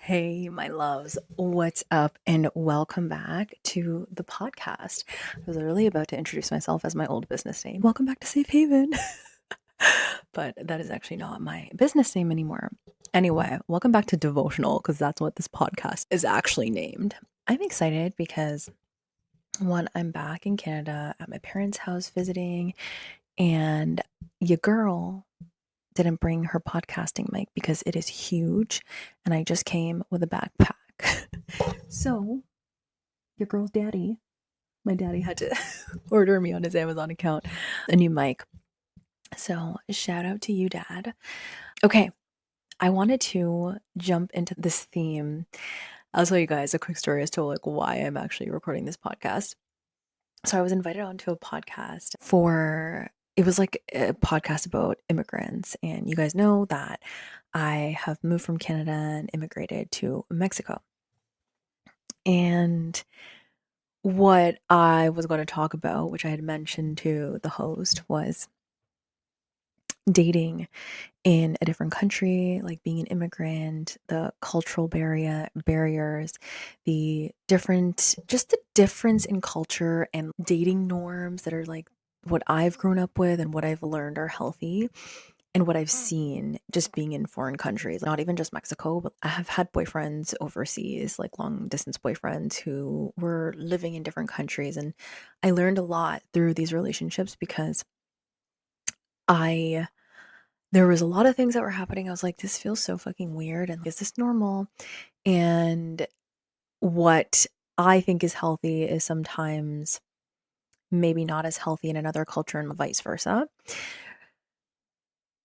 Hey, my loves, what's up? And welcome back to the podcast. I was literally about to introduce myself as my old business name. Welcome back to Safe Haven. But that is actually not my business name anymore. Anyway, welcome back to Devotional, because that's what this podcast is actually named. I'm excited because one, I'm back in Canada at my parents' house visiting, and your girl didn't bring her podcasting mic because it is huge, and I just came with a backpack. So, your girl's daddy, my daddy had to order me on his Amazon account a new mic. So, shout out to you, Dad. Okay, I wanted to jump into this theme. I'll tell you guys a quick story as to why I'm actually recording this podcast. So, I was invited onto a podcast it was like a podcast about immigrants. And you guys know that I have moved from Canada and immigrated to Mexico. And what I was going to talk about, which I had mentioned to the host, was dating in a different country, like being an immigrant, the cultural barriers, just the difference in culture and dating norms that are like what I've grown up with and what I've learned are healthy. And what I've seen just being in foreign countries, not even just Mexico, but I have had boyfriends overseas, like long distance boyfriends who were living in different countries. And I learned a lot through these relationships because there was a lot of things that were happening. I was like, this feels so fucking weird. And is this normal? And what I think is healthy is sometimes maybe not as healthy in another culture and vice versa.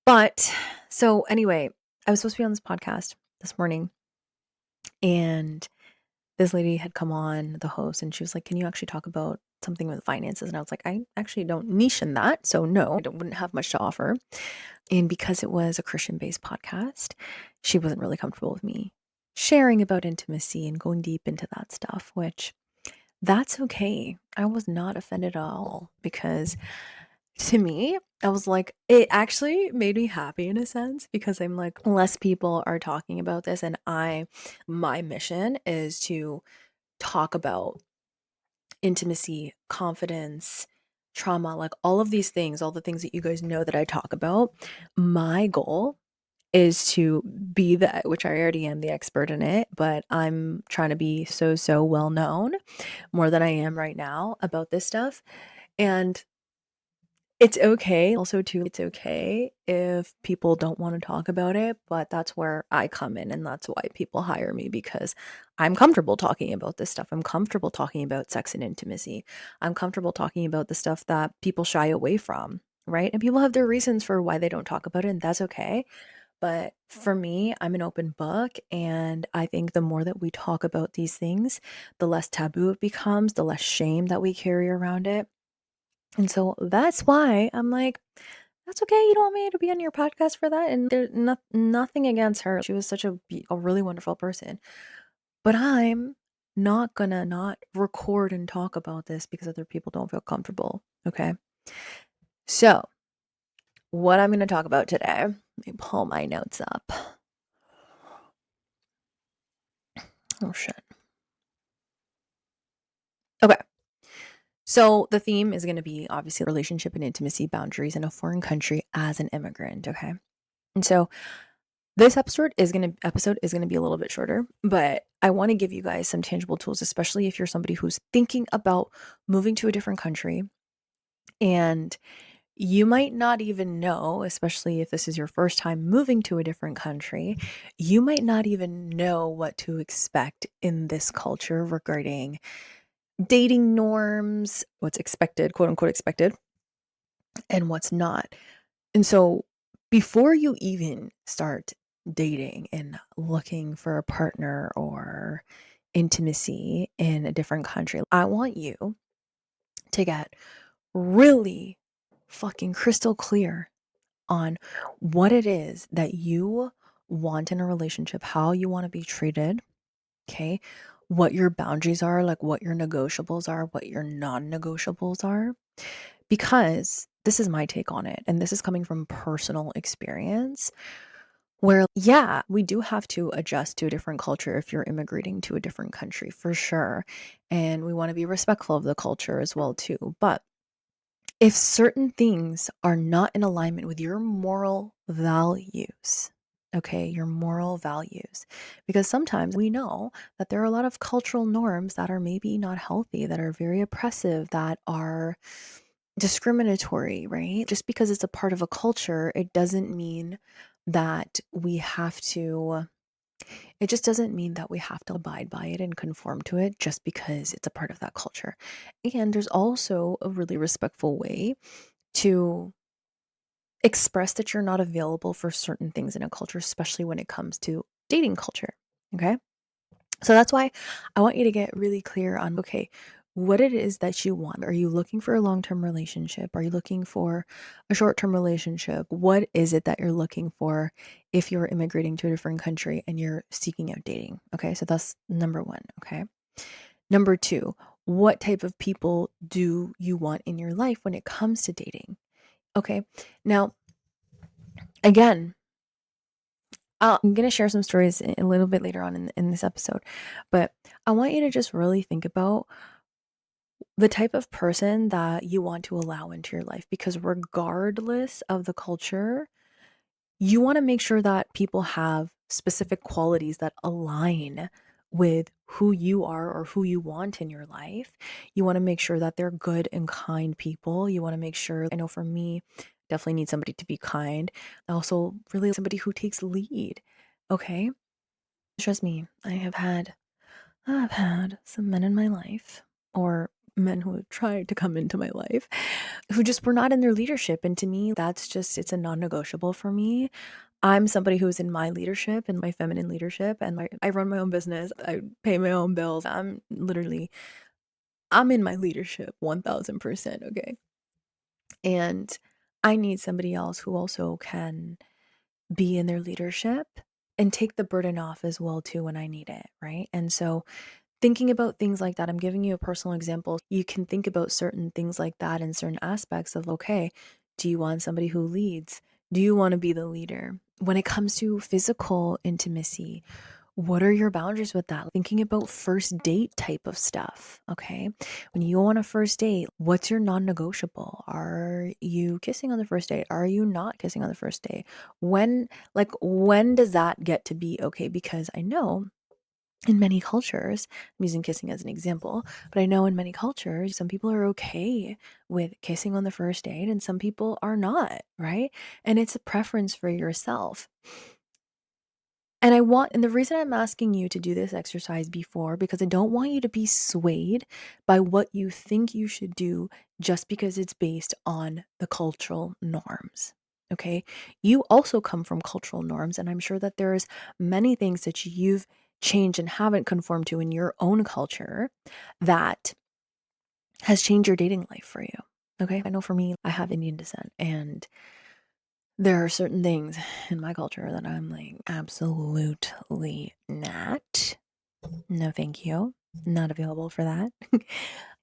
But so anyway, I was supposed to be on this podcast this morning, and this lady had come on, the host, and she was like, can you actually talk about something with finances? And I was like, I actually don't niche in that. So no, wouldn't have much to offer. And because it was a Christian-based podcast, she wasn't really comfortable with me sharing about intimacy and going deep into that stuff, which that's okay. I was not offended at all because to me, I was like, it actually made me happy in a sense because I'm like, less people are talking about this. And my mission is to talk about intimacy, confidence, trauma, like all of these things, all the things that you guys know that I talk about. My goal is to be which I already am the expert in it, but I'm trying to be so well known more than I am right now about this stuff. And it's okay. Also, too, it's okay if people don't want to talk about it, but that's where I come in, and that's why people hire me because I'm comfortable talking about this stuff. I'm comfortable talking about sex and intimacy. I'm comfortable talking about the stuff that people shy away from, right? And people have their reasons for why they don't talk about it, and that's okay. But for me, I'm an open book, and I think the more that we talk about these things, the less taboo it becomes, the less shame that we carry around it. And so that's why I'm like, that's okay. You don't want me to be on your podcast for that. And there's nothing against her. She was such a really wonderful person. But I'm not gonna not record and talk about this because other people don't feel comfortable. Okay. So, what I'm gonna talk about today, let me pull my notes up. Oh, shit. Okay. So, the theme is gonna be obviously relationship and intimacy boundaries in a foreign country as an immigrant. Okay. And so, this episode is gonna be a little bit shorter, but I want to give you guys some tangible tools, especially if you're somebody who's thinking about moving to a different country and you might not even know, especially if this is your first time moving to a different country, you might not even know what to expect in this culture regarding dating norms, what's expected, quote unquote expected, and what's not. And so before you even start dating and looking for a partner or intimacy in a different country, I want you to get really fucking crystal clear on what it is that you want in a relationship, how you want to be treated, okay? What your boundaries are, like what your negotiables are, what your non-negotiables are. Because this is my take on it, and this is coming from personal experience. where, yeah, we do have to adjust to a different culture if you're immigrating to a different country, for sure. And we want to be respectful of the culture as well, too. But if certain things are not in alignment with your moral values, okay, your moral values, because sometimes we know that there are a lot of cultural norms that are maybe not healthy, that are very oppressive, that are discriminatory, right? Just because it's a part of a culture, it doesn't mean that we have to, it just doesn't mean that we have to abide by it and conform to it just because it's a part of that culture. And there's also a really respectful way to express that you're not available for certain things in a culture, especially when it comes to dating culture. Okay. So that's why I want you to get really clear on, okay, what it is that you want. Are you looking for a long term relationship? Are you looking for a short term relationship? What is it that you're looking for if you're immigrating to a different country and you're seeking out dating? Okay. So that's number one. Okay. Number two, what type of people do you want in your life when it comes to dating? Okay. Now, again, I'm going to share some stories a little bit later on in this episode, but I want you to just really think about the type of person that you want to allow into your life, because regardless of the culture, you want to make sure that people have specific qualities that align with who you are or who you want in your life. You want to make sure that they're good and kind people. You want to make sure, I know for me, definitely need somebody to be kind. I also really somebody who takes lead. Okay. Trust me, I've had some men in my life, or men who have tried to come into my life, who just were not in their leadership. And to me, that's just, it's a non-negotiable for me. I'm somebody who's in my leadership and my feminine leadership, and I run my own business. I pay my own bills. I'm in my leadership 1000%. Okay. And I need somebody else who also can be in their leadership and take the burden off as well too when I need it, right? And so thinking about things like that, I'm giving you a personal example. You can think about certain things like that in certain aspects of, okay, do you want somebody who leads? Do you want to be the leader? When it comes to physical intimacy, what are your boundaries with that? Thinking about first date type of stuff, okay? When you go on a first date, what's your non-negotiable? Are you kissing on the first date? Are you not kissing on the first date? When does that get to be okay? Because I know in many cultures, I'm using kissing as an example, but I know in many cultures, some people are okay with kissing on the first date and some people are not, right? And it's a preference for yourself. And the reason I'm asking you to do this exercise before, because I don't want you to be swayed by what you think you should do just because it's based on the cultural norms. Okay. You also come from cultural norms, and I'm sure that there's many things that you've changed and haven't conformed to in your own culture that has changed your dating life for you. Okay. I know for me, I have Indian descent, and there are certain things in my culture that I'm like, absolutely not. No, thank you. Not available for that.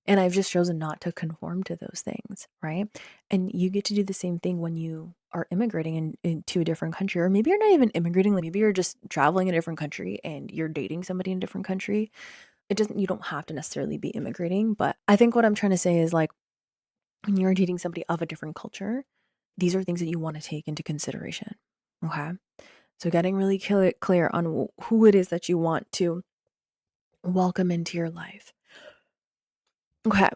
And I've just chosen not to conform to those things, right? And you get to do the same thing when you are immigrating into a different country, or maybe you're not even immigrating, like maybe you're just traveling in a different country and you're dating somebody in a different country. You don't have to necessarily be immigrating, but I think what I'm trying to say is, like, when you're dating somebody of a different culture, these are things that you want to take into consideration. Okay. So getting really clear on who it is that you want to welcome into your life. Okay.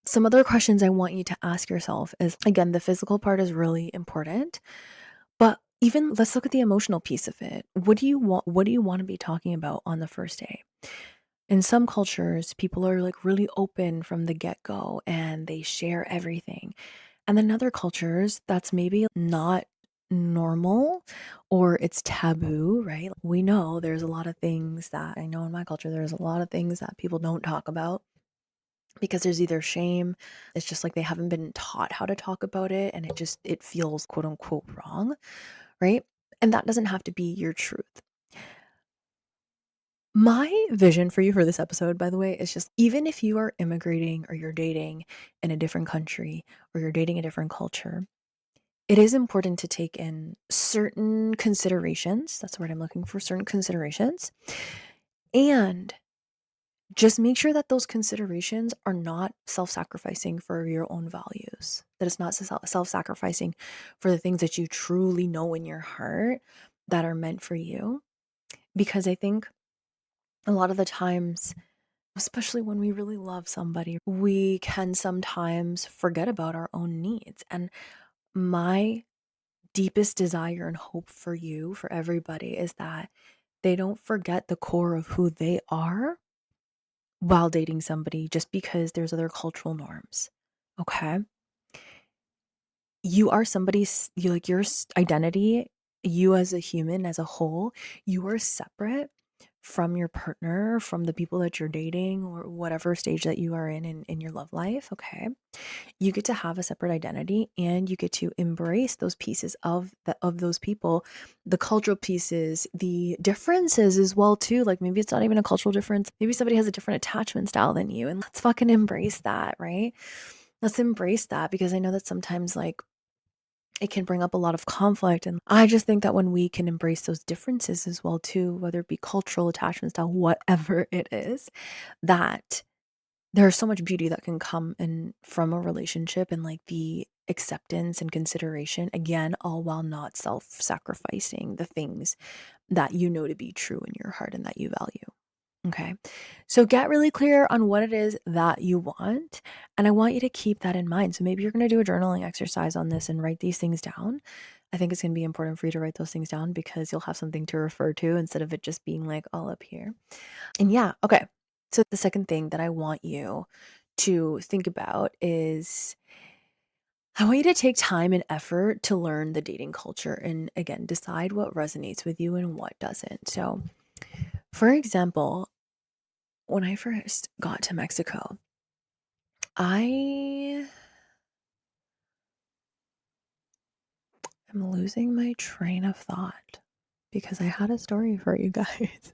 Some other questions I want you to ask yourself is, again, the physical part is really important, but even let's look at the emotional piece of it. What do you want? What do you want to be talking about on the first day? In some cultures, people are like really open from the get go and they share everything. And then other cultures, that's maybe not normal or it's taboo, right? We know there's a lot of things that I know in my culture, there's a lot of things that people don't talk about because there's either shame, it's just like they haven't been taught how to talk about it and it feels quote unquote wrong, right? And that doesn't have to be your truth. My vision for you for this episode, by the way, is just even if you are immigrating or you're dating in a different country or you're dating a different culture, it is important to take in certain considerations. That's the word I'm looking for, certain considerations. And just make sure that those considerations are not self-sacrificing for your own values, that it's not self-sacrificing for the things that you truly know in your heart that are meant for you. Because I think a lot of the times, especially when we really love somebody, we can sometimes forget about our own needs. And my deepest desire and hope for you, for everybody, is that they don't forget the core of who they are while dating somebody just because there's other cultural norms. Okay? You are somebody's, your identity, you as a human, as a whole, you are separate from your partner, from the people that you're dating, or whatever stage that you are in your love life. Okay? You get to have a separate identity, and you get to embrace those pieces of those people, the cultural pieces, the differences as well too. Like, maybe it's not even a cultural difference, maybe somebody has a different attachment style than you, and let's fucking embrace that, right? Let's embrace that, because I know that sometimes, like, it can bring up a lot of conflict, and I just think that when we can embrace those differences as well too, whether it be cultural attachment style, whatever it is, that there's so much beauty that can come in from a relationship, and like the acceptance and consideration, again, all while not self-sacrificing the things that you know to be true in your heart and that you value. Okay. So get really clear on what it is that you want. And I want you to keep that in mind. So maybe you're going to do a journaling exercise on this and write these things down. I think it's going to be important for you to write those things down, because you'll have something to refer to instead of it just being like all up here. And yeah, okay. So the second thing that I want you to think about is, I want you to take time and effort to learn the dating culture, and again, decide what resonates with you and what doesn't. So, for example, when I first got to Mexico, I am losing my train of thought because I had a story for you guys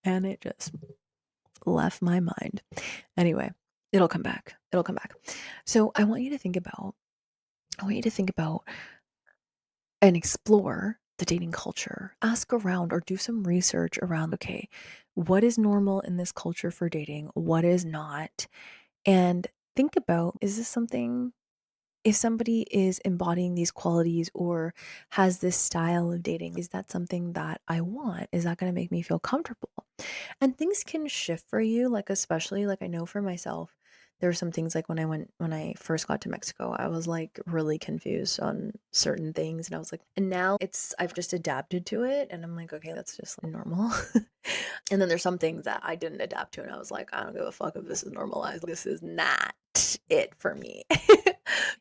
and it just left my mind. Anyway, it'll come back. It'll come back. So I want you to think about and explore the dating culture. Ask around or do some research around, okay, what is normal in this culture for dating? What is not? And think about, is this something, if somebody is embodying these qualities or has this style of dating, is that something that I want? Is that going to make me feel comfortable? And things can shift for you, like, especially, like, I know for myself, there were some things, like, when I first got to Mexico, I was like really confused on certain things, and I was like, and now I've just adapted to it, and I'm like, okay, that's just like normal. And then there's some things that I didn't adapt to, and I was like, I don't give a fuck if this is normalized. This is not it for me.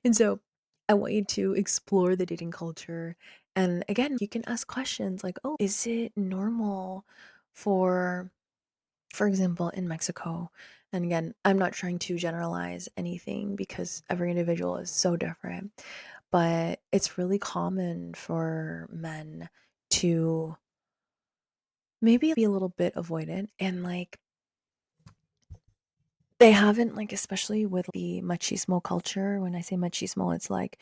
And so I want you to explore the dating culture. And again, you can ask questions like, oh, is it normal for example, in Mexico? And again, I'm not trying to generalize anything because every individual is so different, but it's really common for men to maybe be a little bit avoidant, and like, they haven't, like, especially with the machismo culture. When I say machismo, it's like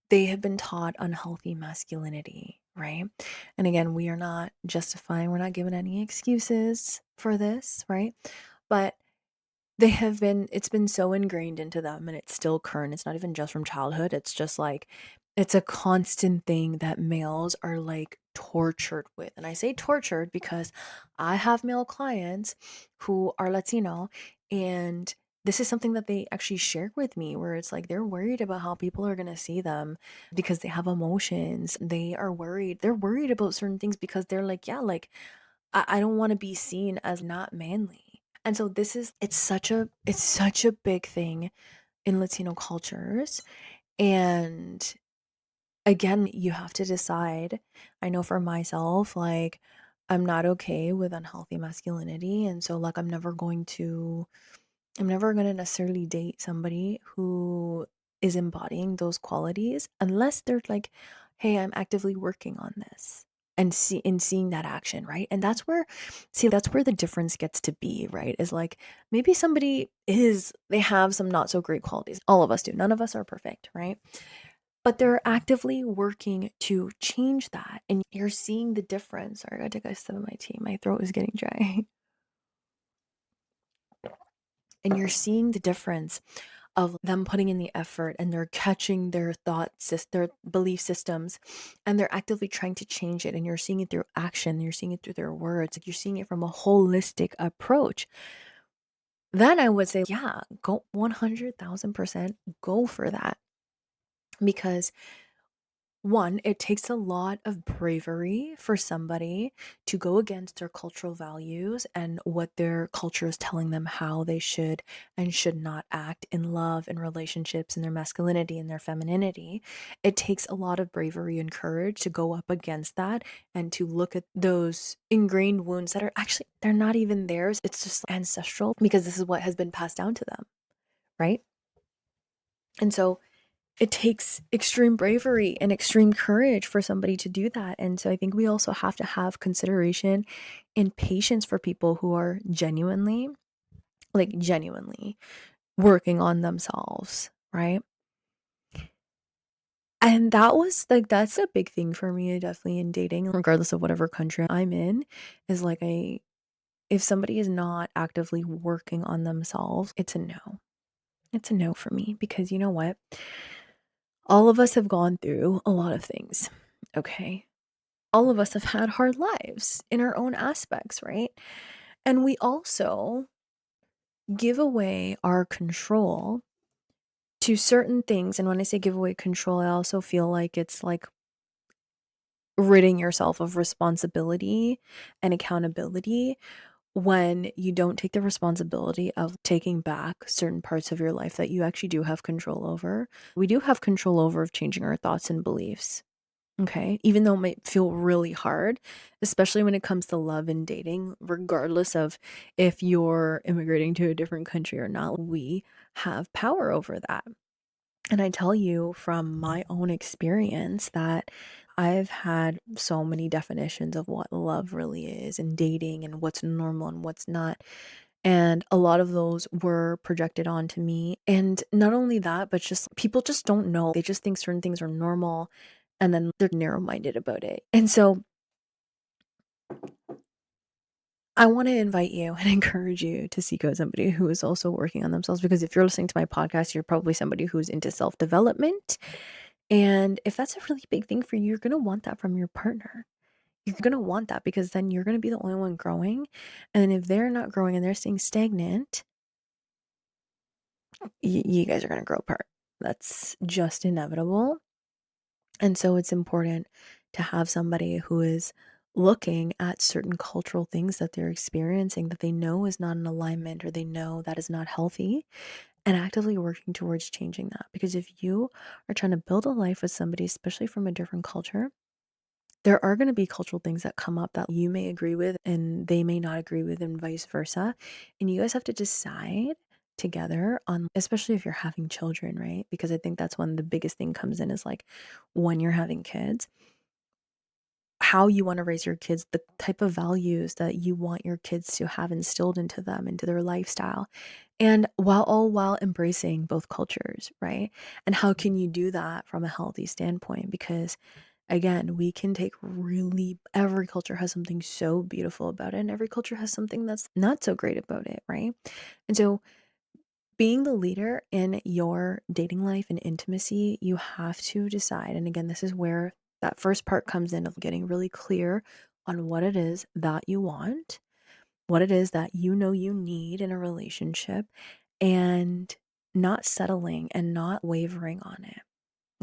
they have been taught unhealthy masculinity, right? And again, we are not justifying, we're not giving any excuses for this, right? But it's been so ingrained into them, and it's still current. It's not even just from childhood. It's just like, it's a constant thing that males are like tortured with. And I say tortured because I have male clients who are Latino, and this is something that they actually share with me, where it's like they're worried about how people are going to see them because they have emotions. They are worried. They're worried about certain things because they're like, yeah, like, I don't want to be seen as not manly. And so it's such a big thing in Latino cultures. And again, you have to decide. I know for myself, like, I'm not okay with unhealthy masculinity. And so, like, I'm never going to necessarily date somebody who is embodying those qualities unless they're like, hey, I'm actively working on this, and seeing that action, right? And that's where the difference gets to be, right? Is like, maybe they have some not so great qualities. All of us do. None of us are perfect, right? but they're actively working to change that. And you're seeing the difference. Sorry, I gotta take a sip of my tea. My throat is getting dry. And you're seeing the difference of them putting in the effort, and they're catching their their belief systems, and they're actively trying to change it. And you're seeing it through action, you're seeing it through their words, like you're seeing it from a holistic approach. Then I would say, yeah, go 100,000% go for that. Because one, it takes a lot of bravery for somebody to go against their cultural values and what their culture is telling them how they should and should not act in love and relationships and their masculinity and their femininity. It takes a lot of bravery and courage to go up against that and to look at those ingrained wounds that are actually, they're not even theirs. It's just ancestral because this is what has been passed down to them, right? And so it takes extreme bravery and extreme courage for somebody to do that. And so I think we also have to have consideration and patience for people who are genuinely, like genuinely working on themselves, right? And that was like, that's a big thing for me, definitely in dating, regardless of whatever country I'm in, is like, if somebody is not actively working on themselves, it's a no. It's a no for me because you know what? All of us have gone through a lot of things, okay? All of us have had hard lives in our own aspects, right? And we also give away our control to certain things. And when I say give away control, I also feel like it's like ridding yourself of responsibility and accountability when you don't take the responsibility of taking back certain parts of your life that you actually do have control over. We do have control over of changing our thoughts and beliefs. Okay, even though it might feel really hard, especially when it comes to love and dating, regardless of if you're immigrating to a different country or not, we have power over that. And I tell you from my own experience that I've had so many definitions of what love really is and dating and what's normal and what's not. And a lot of those were projected onto me. And not only that, but just people just don't know. They just think certain things are normal and then they're narrow minded about it. And so I want to invite you and encourage you to seek out somebody who is also working on themselves. Because if you're listening to my podcast, you're probably somebody who's into self development. And if that's a really big thing for you, you're going to want that from your partner. You're going to want that because then you're going to be the only one growing. And if they're not growing and they're staying stagnant, you guys are going to grow apart. That's just inevitable. And so it's important to have somebody who is looking at certain cultural things that they're experiencing that they know is not in alignment or they know that is not healthy and actively working towards changing that. Because if you are trying to build a life with somebody, especially from a different culture, there are going to be cultural things that come up that you may agree with and they may not agree with, and vice versa. And you guys have to decide together on, especially if you're having children, right? Because I think that's when the biggest thing comes in is like when you're having kids, how you want to raise your kids, the type of values that you want your kids to have instilled into them, into their lifestyle. And while embracing both cultures, right? And how can you do that from a healthy standpoint? Because again, we can take every culture has something so beautiful about it, and every culture has something that's not so great about it, right? And so, being the leader in your dating life and intimacy, you have to decide. And again, this is where that first part comes in of getting really clear on what it is that you want, what it is that you know you need in a relationship, and not settling and not wavering on it.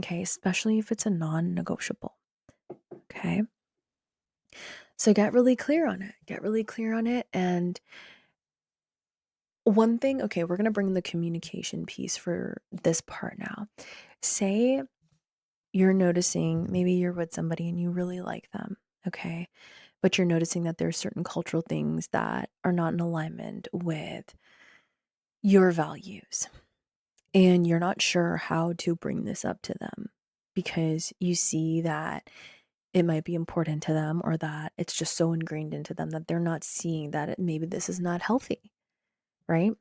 Okay, especially if it's a non negotiable. Okay. So get really clear on it. Get really clear on it. And one thing, okay, we're going to bring the communication piece for this part now. Say you're noticing, maybe you're with somebody and you really like them, okay? But you're noticing that there's certain cultural things that are not in alignment with your values. And you're not sure how to bring this up to them because you see that it might be important to them or that it's just so ingrained into them that they're not seeing that maybe this is not healthy, right?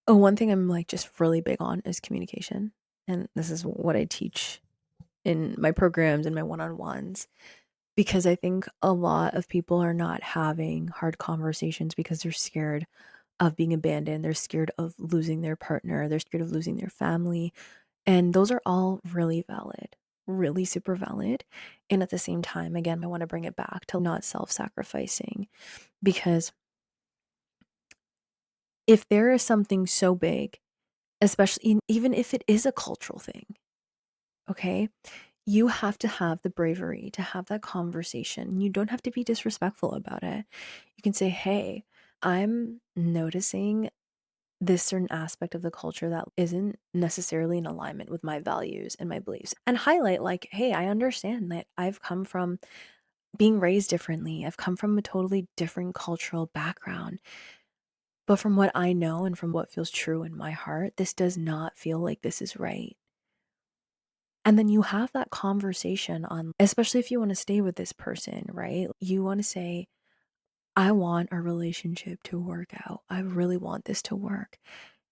Oh, one thing I'm like just really big on is communication. And this is what I teach in my programs and my one-on-ones, because I think a lot of people are not having hard conversations because they're scared of being abandoned. They're scared of losing their partner. They're scared of losing their family. And those are all really valid, really super valid. And at the same time, again, I want to bring it back to not self-sacrificing, because if there is something so big, especially even if it is a cultural thing, okay, you have to have the bravery to have that conversation. You don't have to be disrespectful about it. You can say, hey, I'm noticing this certain aspect of the culture that isn't necessarily in alignment with my values and my beliefs, and highlight, like, hey, I understand that I've come from being raised differently. I've come from a totally different cultural background. But from what I know and from what feels true in my heart, this does not feel like this is right. And then you have that conversation on, especially if you want to stay with this person, right? You want to say, I want our relationship to work out. I really want this to work.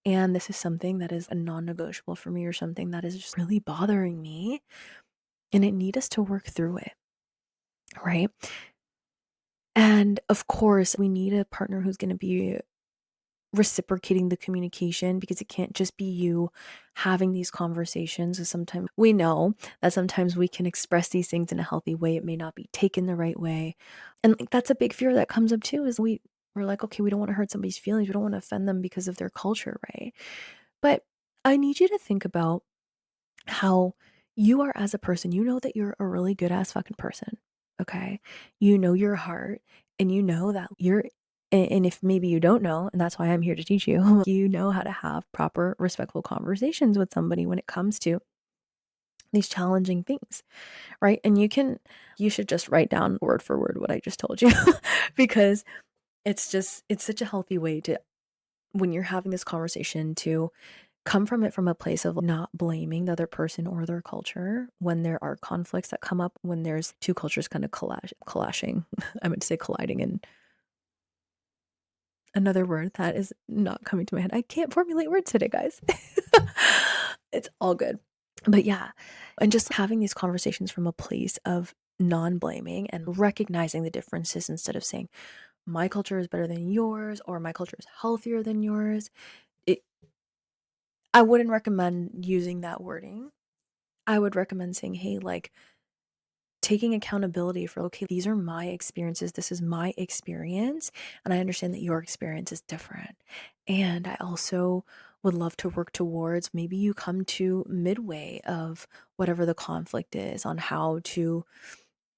And this is something that is a non negotiable for me, or something that is just really bothering me. And it need us to work through it, right? And of course, we need a partner who's going to be reciprocating the communication, because it can't just be you having these conversations. And sometimes we know that sometimes we can express these things in a healthy way. It may not be taken the right way. And like, that's a big fear that comes up too, is we're like, okay, we don't want to hurt somebody's feelings. We don't want to offend them because of their culture, right? But I need you to think about how you are as a person. You know that you're a really good ass fucking person. Okay. You know your heart, and you know that and if maybe you don't know, and that's why I'm here to teach you, you know how to have proper, respectful conversations with somebody when it comes to these challenging things, right? And you should just write down word for word what I just told you, because it's such a healthy way to, when you're having this conversation, to come from it from a place of not blaming the other person or their culture when there are conflicts that come up, when there's two cultures kind of clashing. I meant to say colliding, and another word that is not coming to my head. I can't formulate words today, guys. It's all good. But yeah, and just having these conversations from a place of non-blaming and recognizing the differences, instead of saying my culture is better than yours or my culture is healthier than yours. It, I wouldn't recommend using that wording. I would recommend saying, hey, like, taking accountability for, okay, these are my experiences. This is my experience. And I understand that your experience is different. And I also would love to work towards, maybe you come to midway of whatever the conflict is, on how to,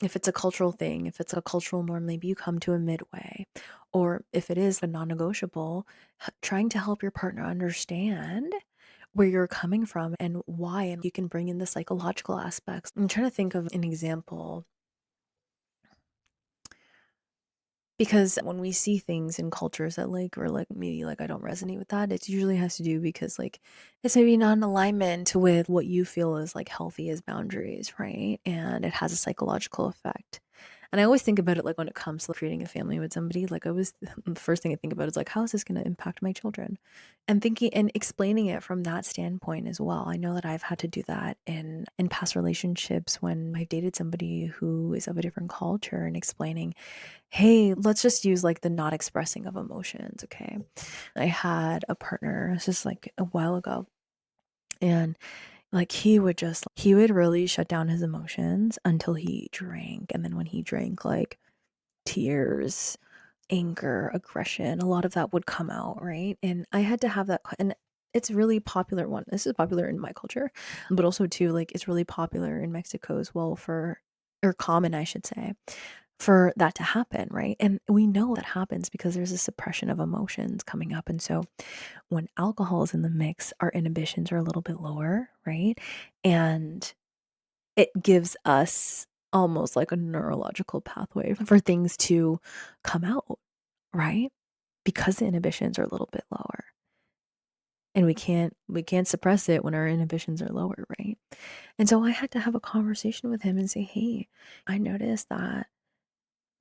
if it's a cultural thing, if it's a cultural norm, maybe you come to a midway. Or if it is a non negotiable, trying to help your partner understand where you're coming from and why. And you can bring in the psychological aspects. I'm trying to think of an example, because when we see things in cultures that, like, we're like, maybe like I don't resonate with that, it usually has to do because, like, it's maybe not in alignment with what you feel is like healthy as boundaries, right? And it has a psychological effect. And I always think about it like when it comes to creating a family with somebody, like, I was the first thing I think about is like, how is this going to impact my children? And thinking and explaining it from that standpoint as well. I know that I've had to do that in past relationships when I've dated somebody who is of a different culture, and explaining, hey, let's just use like the not expressing of emotions. Okay. I had a partner, this is like a while ago, and like he would really shut down his emotions until he drank. And then when he drank, like, tears, anger, aggression, a lot of that would come out, right? And I had to have that, and it's really popular one. This is popular in my culture, but also too, like, it's really popular in Mexico as well, for, or common, I should say, for that to happen, right? And we know that happens because there's a suppression of emotions coming up. And so when alcohol is in the mix, our inhibitions are a little bit lower, right? And it gives us almost like a neurological pathway for things to come out, right? Because the inhibitions are a little bit lower. And we can't suppress it when our inhibitions are lower, right? And so I had to have a conversation with him and say, hey, I noticed that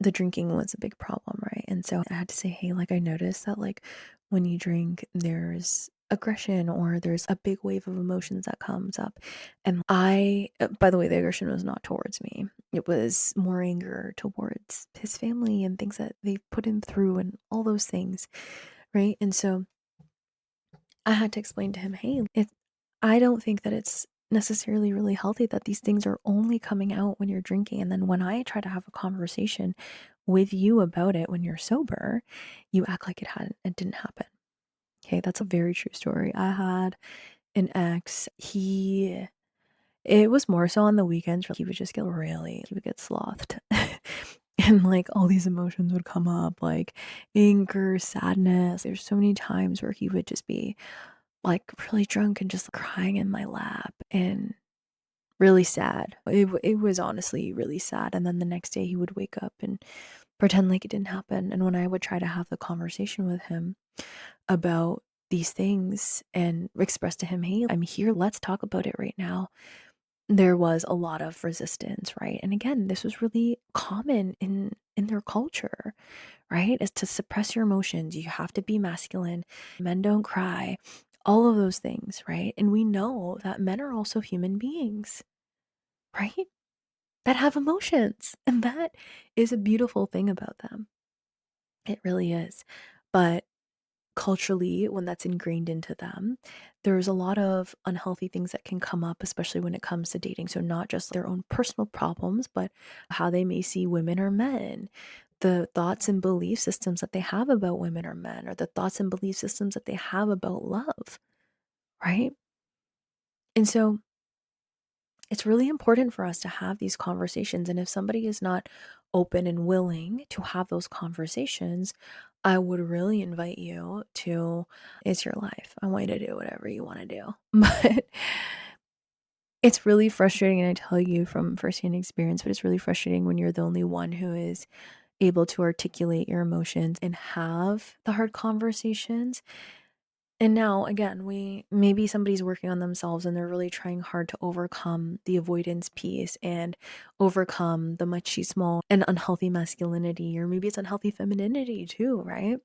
the drinking was a big problem, right? And so I had to say, hey, like, I noticed that, like, when you drink, there's aggression or there's a big wave of emotions that comes up. And by the way, the aggression was not towards me. It was more anger towards his family and things that they've put him through and all those things. Right. And so I had to explain to him, hey, I don't think that it's necessarily really healthy that these things are only coming out when you're drinking. And then when I try to have a conversation with you about it when you're sober, you act like it didn't happen. Okay, that's a very true story. I had an ex, it was more so on the weekends where he would get slothed. And like all these emotions would come up, like anger, sadness. There's so many times where he would just be like really drunk and just crying in my lap and really sad. It was honestly really sad. And then the next day he would wake up and pretend like it didn't happen. And when I would try to have the conversation with him about these things and express to him, hey, I'm here, let's talk about it right now, there was a lot of resistance, right? And again, this was really common in their culture, right? Is to suppress your emotions. You have to be masculine. Men don't cry. All of those things, right? And we know that men are also human beings, right? That have emotions. And that is a beautiful thing about them. It really is. But culturally, when that's ingrained into them, there's a lot of unhealthy things that can come up, especially when it comes to dating. So, not just their own personal problems, but how they may see women or men, the thoughts and belief systems that they have about women or men, or the thoughts and belief systems that they have about love, right? And so, it's really important for us to have these conversations. And if somebody is not open and willing to have those conversations, I would really invite you to, it's your life. I want you to do whatever you want to do. But it's really frustrating. And I tell you from firsthand experience, but it's really frustrating when you're the only one who is able to articulate your emotions and have the hard conversations. And now, again, maybe somebody's working on themselves and they're really trying hard to overcome the avoidance piece and overcome the machismo and unhealthy masculinity, or maybe it's unhealthy femininity too, right?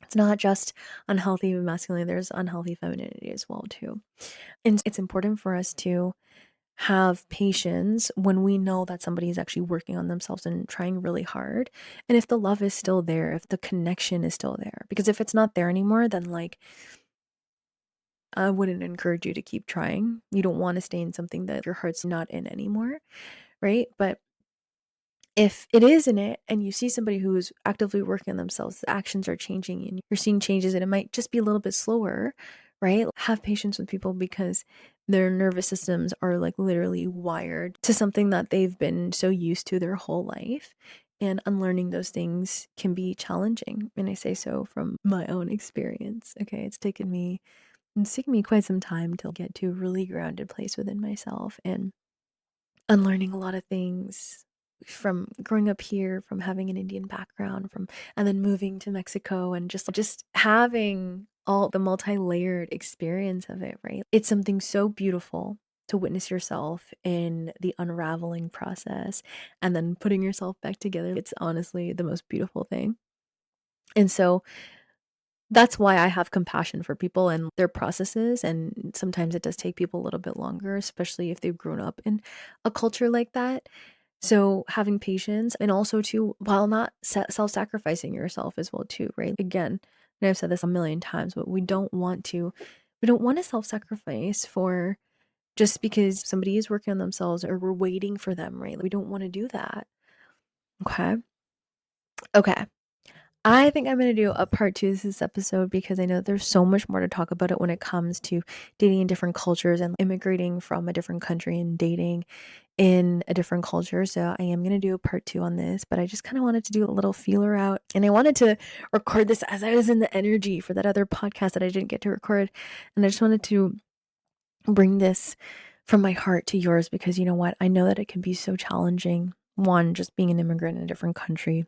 It's not just unhealthy masculinity, there's unhealthy femininity as well too. And it's important for us to have patience when we know that somebody is actually working on themselves and trying really hard. And if the love is still there, if the connection is still there, because if it's not there anymore, then like I wouldn't encourage you to keep trying. You don't want to stay in something that your heart's not in anymore, right? But if it is in it and you see somebody who is actively working on themselves, the actions are changing and you're seeing changes and it might just be a little bit slower, right? Have patience with people because their nervous systems are like literally wired to something that they've been so used to their whole life. And unlearning those things can be challenging. And I say so from my own experience. Okay. It's taken me quite some time to get to a really grounded place within myself and unlearning a lot of things from growing up here, from having an Indian background, from and then moving to Mexico and just having all the multi-layered experience of it, right? It's something so beautiful to witness yourself in the unraveling process and then putting yourself back together. It's honestly the most beautiful thing. And so that's why I have compassion for people and their processes, and sometimes it does take people a little bit longer, especially if they've grown up in a culture like that. So having patience and also too, while not self-sacrificing yourself as well too, right? Again, and I've said this a million times, but we don't want to self-sacrifice for just because somebody is working on themselves or we're waiting for them, right? We don't want to do that. Okay. Okay. I think I'm going to do a part two of this episode because I know there's so much more to talk about it when it comes to dating in different cultures and immigrating from a different country and dating in a different culture. So I am going to do a part two on this, but I just kind of wanted to do a little feeler out. And I wanted to record this as I was in the energy for that other podcast that I didn't get to record. And I just wanted to bring this from my heart to yours because you know what? I know that it can be so challenging. One, just being an immigrant in a different country,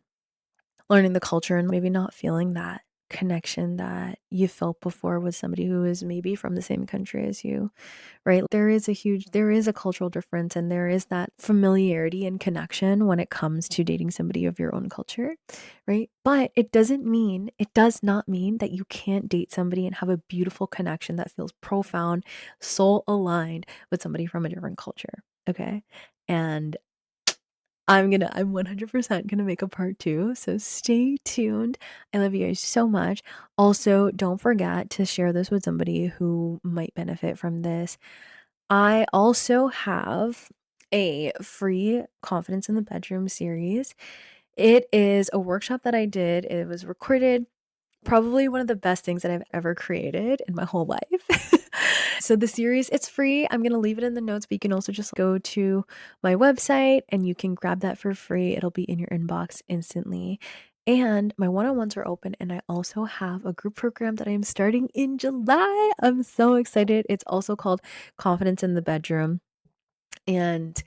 learning the culture and maybe not feeling that connection that you felt before with somebody who is maybe from the same country as you, right? There is a cultural difference, and there is that familiarity and connection when it comes to dating somebody of your own culture, right? But it does not mean that you can't date somebody and have a beautiful connection that feels profound, soul aligned with somebody from a different culture. Okay. And I'm 100% gonna make a part two, so stay tuned. I love you guys so much. Also, don't forget to share this with somebody who might benefit from this. I also have a free Confidence in the Bedroom series. It is a workshop that I did. It was recorded, probably one of the best things that I've ever created in my whole life. So the series, it's free. I'm going to leave it in the notes, but you can also just go to my website and you can grab that for free. It'll be in your inbox instantly. And my one-on-ones are open, and I also have a group program that I am starting in July. I'm so excited. It's also called Confidence in the Bedroom. And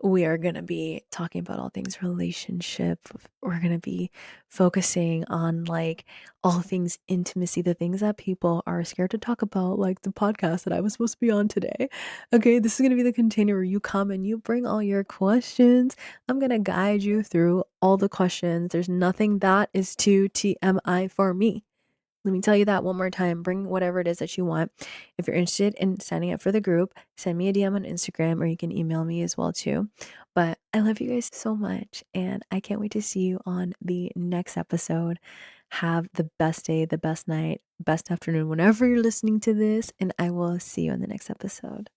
we are going to be talking about all things relationship. We're going to be focusing on like all things intimacy, the things that people are scared to talk about, like the podcast that I was supposed to be on today. Okay, this is going to be the container where you come and you bring all your questions. I'm going to guide you through all the questions. There's nothing that is too TMI for me. Let me tell you that one more time. Bring whatever it is that you want. If you're interested in signing up for the group, send me a DM on Instagram, or you can email me as well too. But I love you guys so much, and I can't wait to see you on the next episode. Have the best day, the best night, best afternoon, whenever you're listening to this, and I will see you in the next episode.